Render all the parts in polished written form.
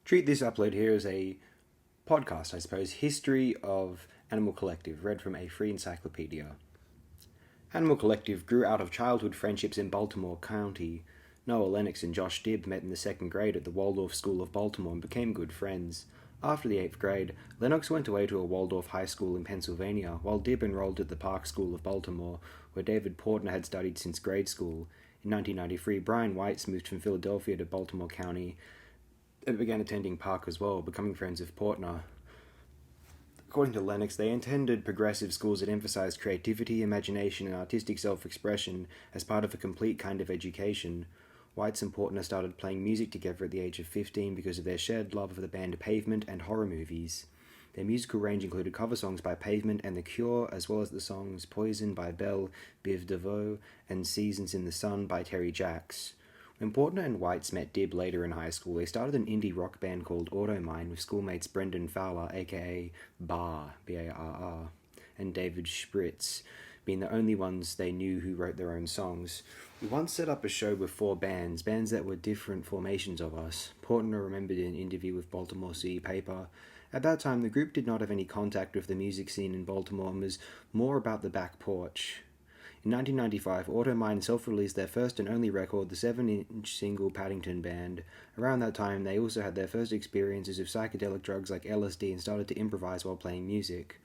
Treat this upload here as a podcast, I suppose, history of Animal Collective, read from a free encyclopedia. Animal Collective grew out of childhood friendships in Baltimore County. Noah Lennox and Josh Dibb met in the second grade at the Waldorf School of Baltimore and became good friends. After the 8th grade, Lennox went away to a Waldorf high school in Pennsylvania, while Dibb enrolled at the Park School of Baltimore, where David Portner had studied since grade school. In 1993, Brian Weitz moved from Philadelphia to Baltimore County and began attending Park as well, becoming friends with Portner. According to Lennox, they attended progressive schools that emphasized creativity, imagination, and artistic self-expression as part of a complete kind of education. Weitz and Portner started playing music together at the age of 15 because of their shared love of the band Pavement and horror movies. Their musical range included cover songs by Pavement and The Cure, as well as the songs Poison by Belle Biv DeVoe and Seasons in the Sun by Terry Jacks. When Portner and Weitz met Dibb later in high school, they started an indie rock band called Automine with schoolmates Brendan Fowler, aka Barr, B-A-R-R, and David Spritz, being the only ones they knew who wrote their own songs. We once set up a show with 4 bands that were different formations of us. Portner remembered in an interview with Baltimore City Paper. At that time, the group did not have any contact with the music scene in Baltimore and was more about the back porch. In 1995, Automine self-released their first and only record, the 7-inch single Paddington Band. Around that time, they also had their first experiences with psychedelic drugs like LSD and started to improvise while playing music.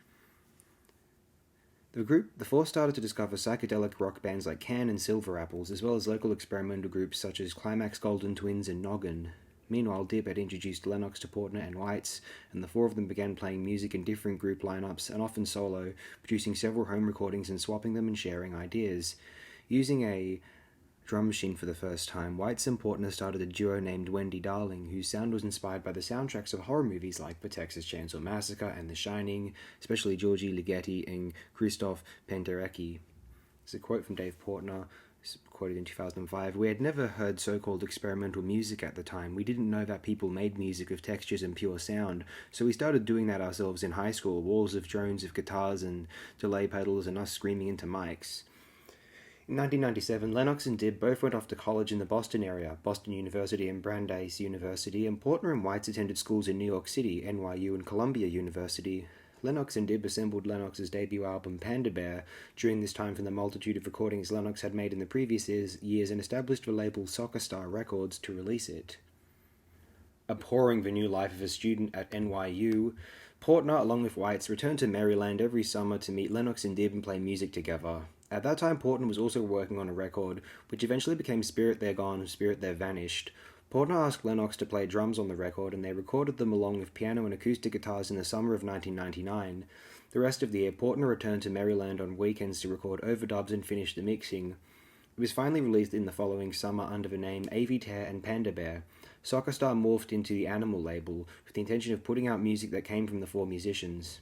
The 4 started to discover psychedelic rock bands like Can and Silver Apples, as well as local experimental groups such as Climax Golden Twins and Noggin. Meanwhile, Dibb had introduced Lennox to Portner and Weitz, and the 4 of them began playing music in different group lineups, and often solo, producing several home recordings and swapping them and sharing ideas. Using a drum machine for the first time, Weitz and Portner started a duo named Wendy Darling, whose sound was inspired by the soundtracks of horror movies like The Texas Chainsaw Massacre and The Shining, especially Georgi Ligeti and Krzysztof Penderecki. It's a quote from Dave Portner, quoted in 2005, "We had never heard so-called experimental music at the time. We didn't know that people made music with textures and pure sound, so we started doing that ourselves in high school, walls of drones with guitars and delay pedals and us screaming into mics." In 1997, Lennox and Dibb both went off to college in the Boston area, Boston University and Brandeis University, and Portner and Weitz attended schools in New York City, NYU, and Columbia University. Lennox and Dibb assembled Lennox's debut album Panda Bear during this time from the multitude of recordings Lennox had made in the previous years and established the label Soccer Star Records to release it. Abhorring the new life of a student at NYU, Portner, along with Weitz, returned to Maryland every summer to meet Lennox and Dibb and play music together. At that time, Portner was also working on a record, which eventually became Spirit They're Gone, Spirit They're Vanished. Portner asked Lennox to play drums on the record, and they recorded them along with piano and acoustic guitars in the summer of 1999. The rest of the year, Portner returned to Maryland on weekends to record overdubs and finish the mixing. It was finally released in the following summer under the name Avy Tear and Panda Bear. Soccer Star morphed into the Animal label, with the intention of putting out music that came from the 4 musicians.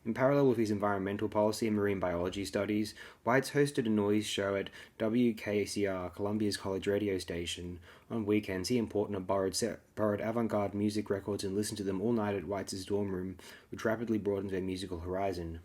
In parallel with his environmental policy and marine biology studies, Weitz hosted a noise show at WKCR, Columbia's college radio station. On weekends, he and Portner borrowed avant-garde music records and listened to them all night at Weitz's dorm room, which rapidly broadened their musical horizon.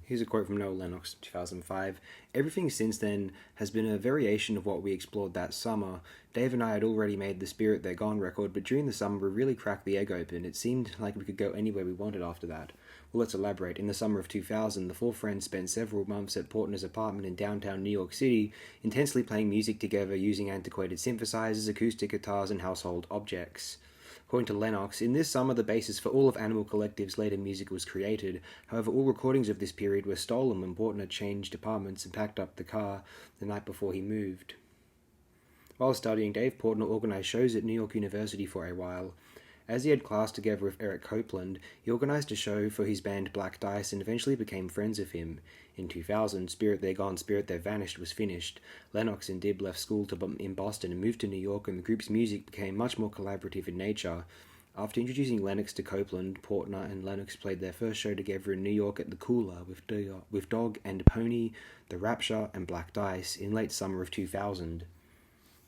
Here's a quote from Noah Lennox, 2005. "Everything since then has been a variation of what we explored that summer. Dave and I had already made the Spirit They're Gone record, but during the summer we really cracked the egg open. It seemed like we could go anywhere we wanted after that." Well, let's elaborate. In the summer of 2000, the 4 friends spent several months at Portner's apartment in downtown New York City, intensely playing music together using antiquated synthesizers, acoustic guitars, and household objects. According to Lennox, in this summer the basis for all of Animal Collective's later music was created. However, all recordings of this period were stolen when Portner changed apartments and packed up the car the night before he moved. While studying, Dave Portner organized shows at New York University for a while. As he had class together with Eric Copeland, he organized a show for his band Black Dice and eventually became friends with him. In 2000, Spirit They're Gone, Spirit They're Vanished was finished. Lennox and Dibb left school in Boston and moved to New York, and the group's music became much more collaborative in nature. After introducing Lennox to Copeland, Portner and Lennox played their first show together in New York at the Cooler with Dog and Pony, The Rapture, and Black Dice in late summer of 2000.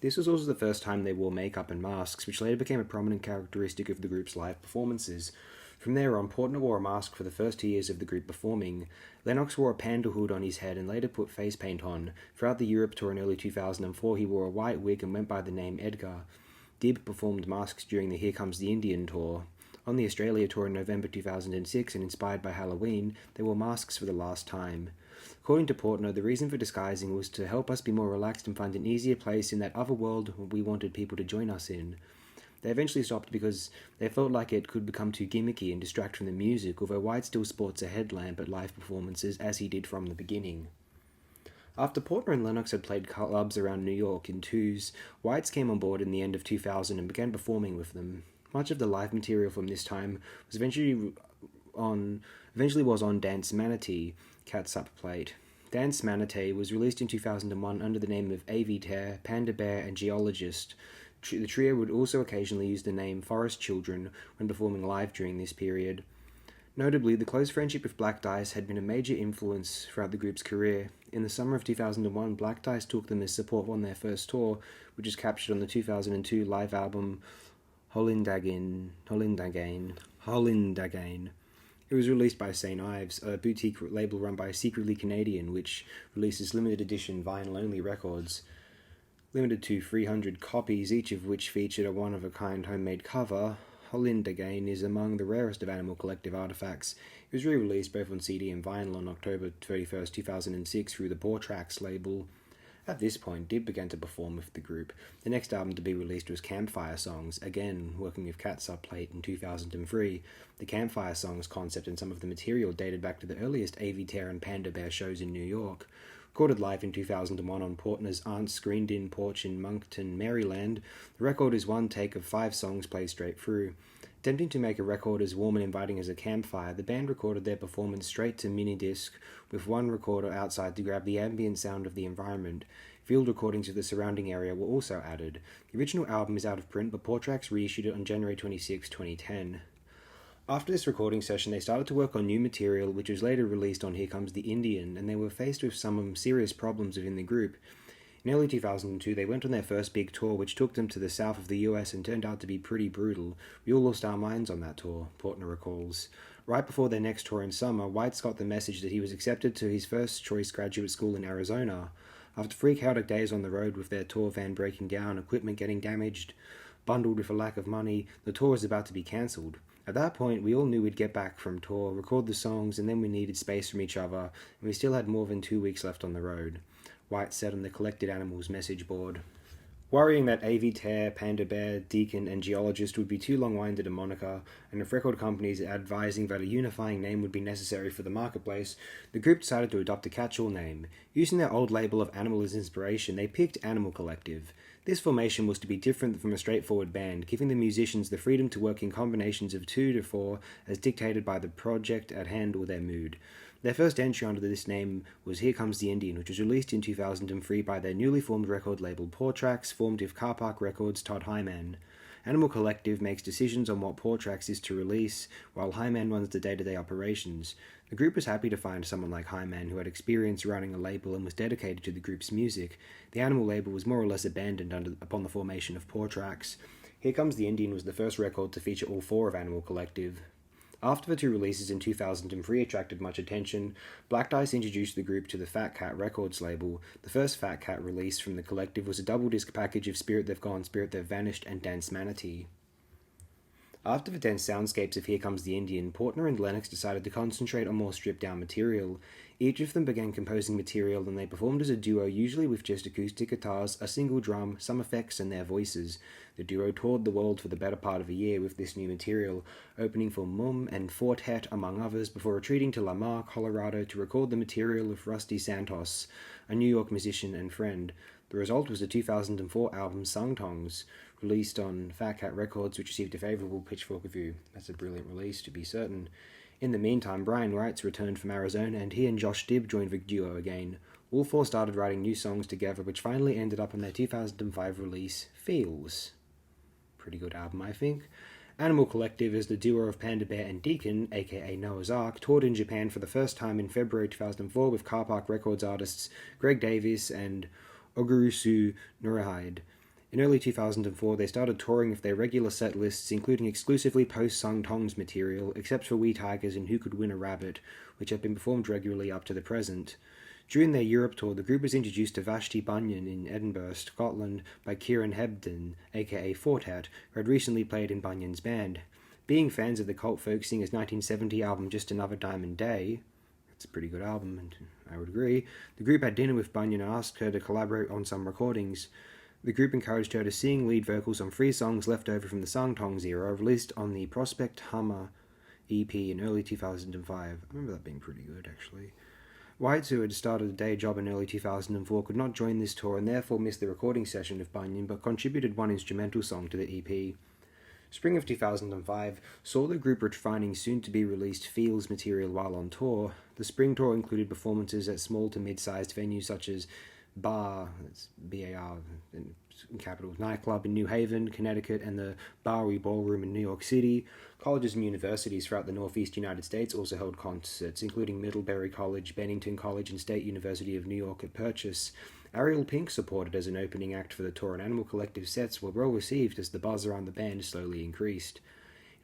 This was also the first time they wore makeup and masks, which later became a prominent characteristic of the group's live performances. From there on, Portner wore a mask for the first 2 years of the group performing. Lennox wore a panda hood on his head and later put face paint on. Throughout the Europe tour in early 2004, he wore a white wig and went by the name Edgar. Dib performed masks during the Here Comes the Indian tour. On the Australia tour in November 2006, and inspired by Halloween, they wore masks for the last time. According to Portner, the reason for disguising was to help us be more relaxed and find an easier place in that other world we wanted people to join us in. They eventually stopped because they felt like it could become too gimmicky and distract from the music, although White still sports a headlamp at live performances as he did from the beginning. After Portner and Lennox had played clubs around New York in twos, Whites came on board in the end of 2000 and began performing with them. Much of the live material from this time was eventually was on Dance Manatee, Cat's Up Plate. Dance Manatee was released in 2001 under the name of A.V. Tear, Panda Bear, and Geologist. The trio would also occasionally use the name Forest Children when performing live during this period. Notably, the close friendship with Black Dice had been a major influence throughout the group's career. In the summer of 2001, Black Dice took them as support on their first tour, which is captured on the 2002 live album Holindagain. It was released by St. Ives, a boutique label run by Secretly Canadian, which releases limited edition vinyl-only records. Limited to 300 copies, each of which featured a one-of-a-kind homemade cover, Holindagain is among the rarest of Animal Collective artifacts. It was re-released both on CD and vinyl on October 31st, 2006 through the Paw Tracks label. At this point, Dib began to perform with the group. The next album to be released was Campfire Songs, again working with Cat's Up Plate in 2003. The Campfire Songs concept and some of the material dated back to the earliest A.V. Tear and Panda Bear shows in New York. Recorded live in 2001 on Portner's aunt's screened-in porch in Moncton, Maryland, the record is one take of 5 songs played straight through. Attempting to make a record as warm and inviting as a campfire, the band recorded their performance straight to mini-disc, with one recorder outside to grab the ambient sound of the environment. Field recordings of the surrounding area were also added. The original album is out of print, but Paw Tracks reissued it on January 26, 2010. After this recording session, they started to work on new material, which was later released on Here Comes the Indian, and they were faced with some serious problems within the group. In early 2002, they went on their first big tour, which took them to the south of the US and turned out to be pretty brutal. We all lost our minds on that tour, Portner recalls. Right before their next tour in summer, White's got the message that he was accepted to his first choice graduate school in Arizona. After 3 chaotic days on the road with their tour van breaking down, equipment getting damaged, bundled with a lack of money, the tour was about to be cancelled. At that point, we all knew we'd get back from tour, record the songs, and then we needed space from each other, and we still had more than 2 weeks left on the road, White said on the Collected Animals message board. Worrying that A.V. Tear, Panda Bear, Deacon, and Geologist would be too long-winded a moniker, and with record companies advising that a unifying name would be necessary for the marketplace, the group decided to adopt a catch-all name. Using their old label of Animal as inspiration, they picked Animal Collective. This formation was to be different from a straightforward band, giving the musicians the freedom to work in combinations of 2 to 4 as dictated by the project at hand or their mood. Their first entry under this name was Here Comes the Indian, which was released in 2003 by their newly formed record label Paw Tracks, formed with Car Park Records' Todd Hyman. Animal Collective makes decisions on what Paw Tracks is to release, while Hyman runs the day-to-day operations. The group was happy to find someone like Hyman who had experience running a label and was dedicated to the group's music. The Animal label was more or less abandoned upon the formation of Paw Tracks. Here Comes the Indian was the first record to feature all 4 of Animal Collective. After the 2 releases in 2003 attracted much attention, Black Dice introduced the group to the Fat Cat Records label. The first Fat Cat release from the collective was a double-disc package of Spirit They've Gone, Spirit They've Vanished, and Dance Manatee. After the dense soundscapes of Here Comes the Indian, Portner and Lennox decided to concentrate on more stripped-down material. Each of them began composing material and they performed as a duo, usually with just acoustic guitars, a single drum, some effects, and their voices. The duo toured the world for the better part of a year with this new material, opening for Mum and Fortet, among others, before retreating to Lamar, Colorado to record the material with Rusty Santos, a New York musician and friend. The result was the 2004 album Sung Tongs, released on Fat Cat Records, which received a favourable Pitchfork review. That's a brilliant release, to be certain. In the meantime, Brian Wrights returned from Arizona, and he and Josh Dibb joined the duo again. All 4 started writing new songs together, which finally ended up on their 2005 release, Feels. Pretty good album, I think. Animal Collective is the duo of Panda Bear and Deacon, aka Noah's Ark, toured in Japan for the first time in February 2004 with Car Park Records artists Greg Davis and Ogurusu Norihide. In early 2004, they started touring with their regular set lists, including exclusively post-Sung Tongs material, except for We Tigers and Who Could Win a Rabbit, which have been performed regularly up to the present. During their Europe tour, the group was introduced to Vashti Bunyan in Edinburgh, Scotland by Kieran Hebden, aka Fortet, who had recently played in Bunyan's band. Being fans of the cult folk singer's 1970 album Just Another Diamond Day, it's a pretty good album, and I would agree, the group had dinner with Bunyan and asked her to collaborate on some recordings. The group encouraged her to sing lead vocals on 3 songs left over from the Sung Tongs era, released on the Prospect Hummer EP in early 2005. I remember that being pretty good, actually. Whites, who had started a day job in early 2004, could not join this tour and therefore missed the recording session of Bunyan, but contributed one instrumental song to the EP. Spring of 2005 saw the group refining soon-to-be-released Feels material while on tour. The spring tour included performances at small to mid-sized venues such as Bar, that's B-A-R in capitals, nightclub in New Haven, Connecticut, and the Bowery Ballroom in New York City. Colleges and universities throughout the Northeast United States also held concerts, including Middlebury College, Bennington College, and State University of New York at Purchase. Ariel Pink supported as an opening act for the tour, and Animal Collective sets were well received as the buzz around the band slowly increased.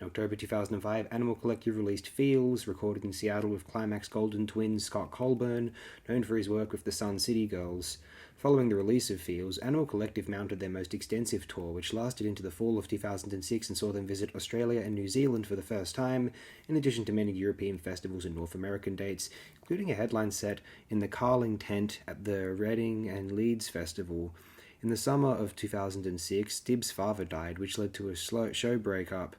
In October 2005, Animal Collective released Feels, recorded in Seattle with Climax Golden twins Scott Colburn, known for his work with the Sun City Girls. Following the release of Feels, Animal Collective mounted their most extensive tour, which lasted into the fall of 2006 and saw them visit Australia and New Zealand for the first time, in addition to many European festivals and North American dates, including a headline set in the Carling tent at the Reading and Leeds Festival. In the summer of 2006, Dib's father died, which led to a show breakup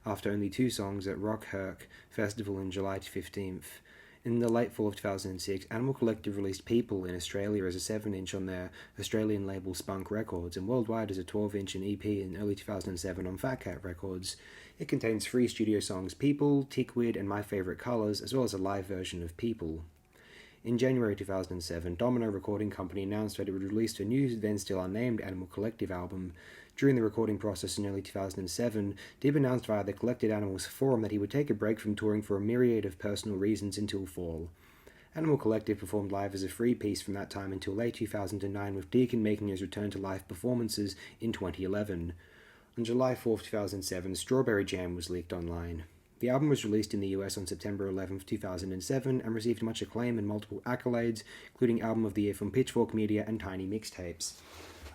after only 2 songs at Rock Herc Festival in July 15th. In the late fall of 2006, Animal Collective released People in Australia as a 7-inch on their Australian label Spunk Records, and worldwide as a 12-inch and EP in early 2007 on Fat Cat Records. It contains 3 studio songs, People, Tickwid, and My Favourite Colours, as well as a live version of People. In January 2007, Domino Recording Company announced that it would release a new, then still unnamed, Animal Collective album. During the recording process in early 2007, Dib announced via the Collected Animals forum that he would take a break from touring for a myriad of personal reasons until fall. Animal Collective performed live as a free piece from that time until late 2009, with Deacon making his return to live performances in 2011. On July 4, 2007, Strawberry Jam was leaked online. The album was released in the US on September 11, 2007, and received much acclaim and multiple accolades, including Album of the Year from Pitchfork Media and Tiny Mixtapes.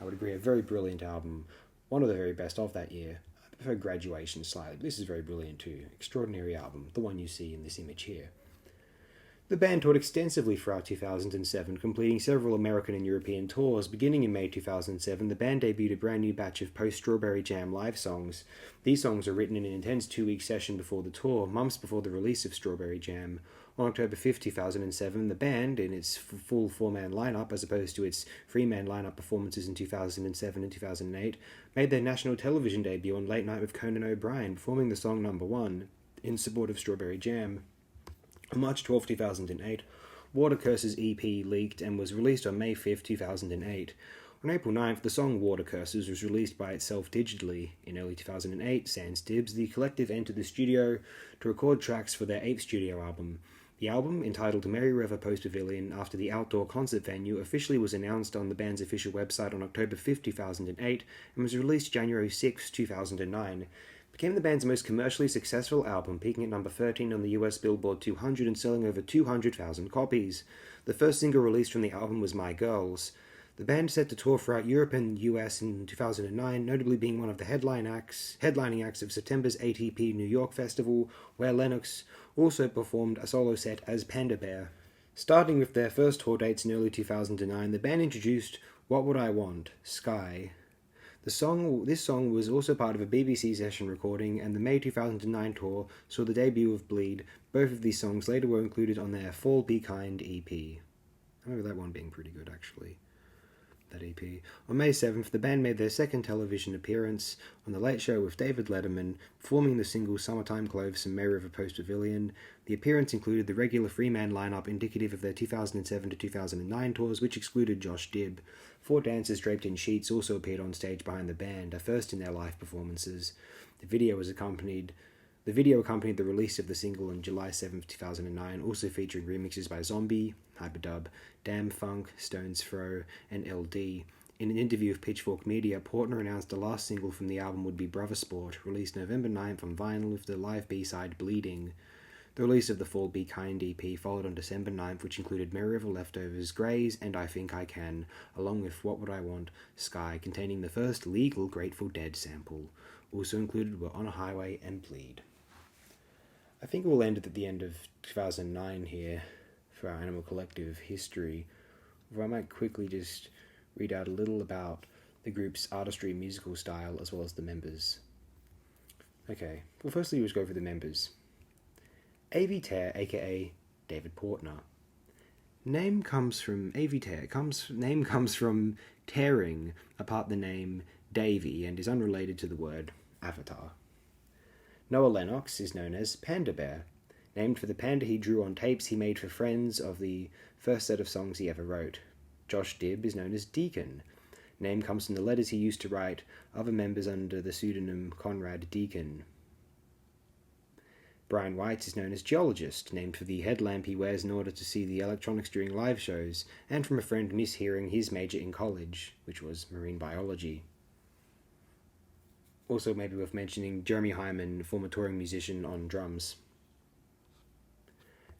I would agree, a very brilliant album. One of the very best of that year. I prefer Graduation slightly, but this is very brilliant too. Extraordinary album, the one you see in this image here. The band toured extensively throughout 2007, completing several American and European tours. Beginning in May 2007, the band debuted a brand new batch of post-Strawberry Jam live songs. These songs were written in an intense 2-week session before the tour, months before the release of Strawberry Jam. On October 5, 2007, the band, in its full 4-man lineup as opposed to its 3-man lineup performances in 2007 and 2008, made their national television debut on Late Night with Conan O'Brien, performing the song Number 1 in support of Strawberry Jam. On March 12, 2008, Water Curses EP leaked and was released on May 5, 2008. On April 9th, the song Water Curses was released by itself digitally. In early 2008, sans Dibs, the collective entered the studio to record tracks for their 8th studio album. The album, entitled Mary River Post Pavilion after the outdoor concert venue, officially was announced on the band's official website on October 5, 2008, and was released January 6, 2009. It became the band's most commercially successful album, peaking at number 13 on the US Billboard 200 and selling over 200,000 copies. The first single released from the album was My Girls. The band set to tour throughout Europe and US in 2009, notably being one of the headlining acts of September's ATP New York Festival, where Lennox also performed a solo set as Panda Bear. Starting with their first tour dates in early 2009, the band introduced What Would I Want? Sky. This song was also part of a BBC session recording, and the May 2009 tour saw the debut of Bleed. Both of these songs later were included on their Fall Be Kind EP. I remember that one being pretty good, actually. That EP. On May 7th, the band made their second television appearance on The Late Show with David Letterman, performing the single Summertime Clothes and Mary River Post Pavilion. The appearance included the regular 3-man lineup indicative of their 2007 to 2009 tours, which excluded Josh Dibb. 4 dancers draped in sheets also appeared on stage behind the band, a first in their live performances. The video accompanied the release of the single on July 7, 2009, also featuring remixes by Zombie, Hyperdub, Damn Funk, Stone's Throw, and LD. In an interview with Pitchfork Media, Portner announced the last single from the album would be Brother Sport, released November 9th on vinyl with the live B-side Bleeding. The release of the Fall Be Kind EP followed on December 9th, which included Merry River Leftovers, Greys, and I Think I Can, along with What Would I Want, Sky, containing the first legal Grateful Dead sample. Also included were On a Highway and Bleed. I think we'll end it at the end of 2009 here for our Animal Collective history, where I might quickly just read out a little about the group's artistry and musical style, as well as the members. Okay, well firstly we'll just go over the members. A.V. Tear, aka David Portner. Name comes from A.V. Tear. Name comes from tearing apart the name Davy and is unrelated to the word avatar. Noah Lennox is known as Panda Bear, named for the panda he drew on tapes he made for friends of the first set of songs he ever wrote. Josh Dibb is known as Deacon. Name comes from the letters he used to write other members under the pseudonym Conrad Deacon. Brian White is known as Geologist, named for the headlamp he wears in order to see the electronics during live shows, and from a friend mishearing his major in college, which was marine biology. Also maybe worth mentioning Jeremy Hyman, former touring musician on drums.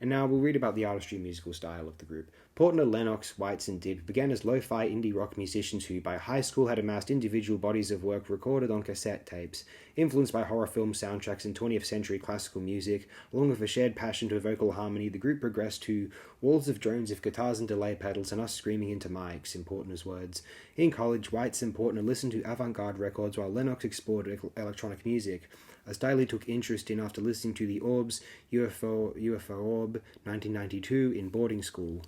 And now we'll read about the artistry and musical style of the group. Portner, Lennox, Whites, and Dibb began as lo-fi indie rock musicians who, by high school, had amassed individual bodies of work recorded on cassette tapes. Influenced by horror film soundtracks and 20th century classical music, along with a shared passion to vocal harmony, the group progressed to walls of drones of guitars and delay pedals and us screaming into mics, in Portner's words. In college, Whites and Portner listened to avant-garde records while Lennox explored electronic music. As Daly took interest in after listening to the Orbs UFO Orb 1992 in boarding school.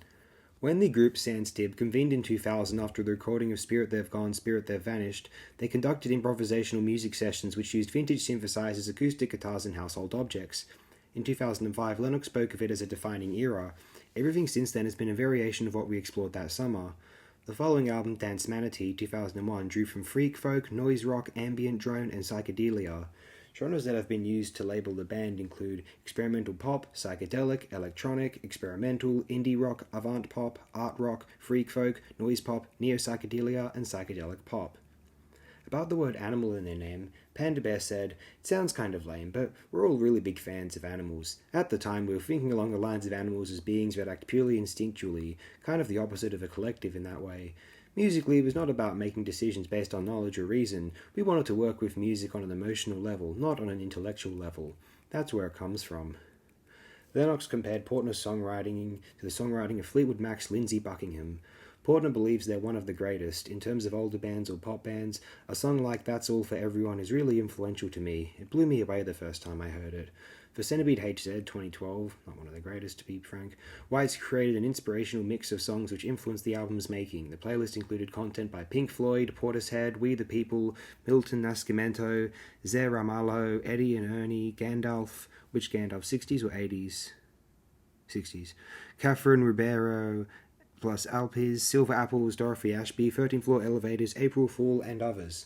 When the group Sans Dibb convened in 2000 after the recording of Spirit They've Gone, Spirit They've Vanished, they conducted improvisational music sessions which used vintage synthesizers, acoustic guitars, and household objects. In 2005, Lennox spoke of it as a defining era. Everything since then has been a variation of what we explored that summer. The following album, Dance Manatee 2001, drew from freak folk, noise rock, ambient drone, and psychedelia. Genres that have been used to label the band include experimental pop, psychedelic, electronic, experimental, indie rock, avant pop, art rock, freak folk, noise pop, neo-psychedelia, and psychedelic pop. About the word animal in their name, Panda Bear said, "It sounds kind of lame, but we're all really big fans of animals. At the time, we were thinking along the lines of animals as beings that act purely instinctually, kind of the opposite of a collective in that way. Musically, it was not about making decisions based on knowledge or reason. We wanted to work with music on an emotional level, not on an intellectual level. That's where it comes from." Lennox compared Portner's songwriting to the songwriting of Fleetwood Mac's Lindsey Buckingham. Portner believes they're one of the greatest. In terms of older bands or pop bands, a song like That's All for Everyone is really influential to me. It blew me away the first time I heard it. For Centipede HZ 2012, not one of the greatest to be frank, White's created an inspirational mix of songs which influenced the album's making. The playlist included content by Pink Floyd, Portishead, We the People, Milton Nascimento, Zer Ramalho, Eddie and Ernie, Gandalf, which Gandalf, 60s or 80s? 60s. Catherine Ribeiro, plus Alpes, Silver Apples, Dorothy Ashby, 13th Floor Elevators, April Fool, and others.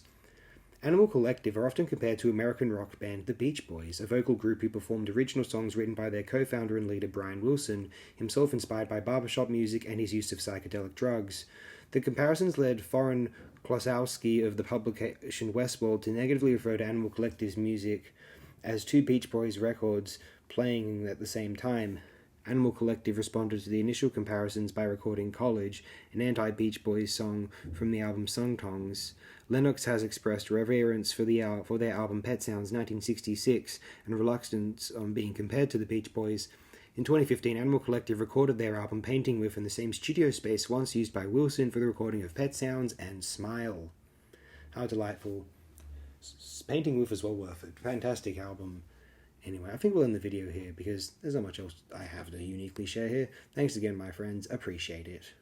Animal Collective are often compared to American rock band The Beach Boys, a vocal group who performed original songs written by their co-founder and leader Brian Wilson, himself inspired by barbershop music and his use of psychedelic drugs. The comparisons led Thorin Klosowski of the publication Westworld to negatively refer to Animal Collective's music as two Beach Boys records playing at the same time. Animal Collective responded to the initial comparisons by recording College, an anti-Beach Boys song from the album Song Tongs. Lennox has expressed reverence for their album Pet Sounds 1966 and reluctance on being compared to the Beach Boys. In 2015, Animal Collective recorded their album Painting With in the same studio space once used by Wilson for the recording of Pet Sounds and Smile. How delightful. Painting With is well worth it. Fantastic album. Anyway, I think we'll end the video here because there's not much else I have to uniquely share here. Thanks again, my friends. Appreciate it.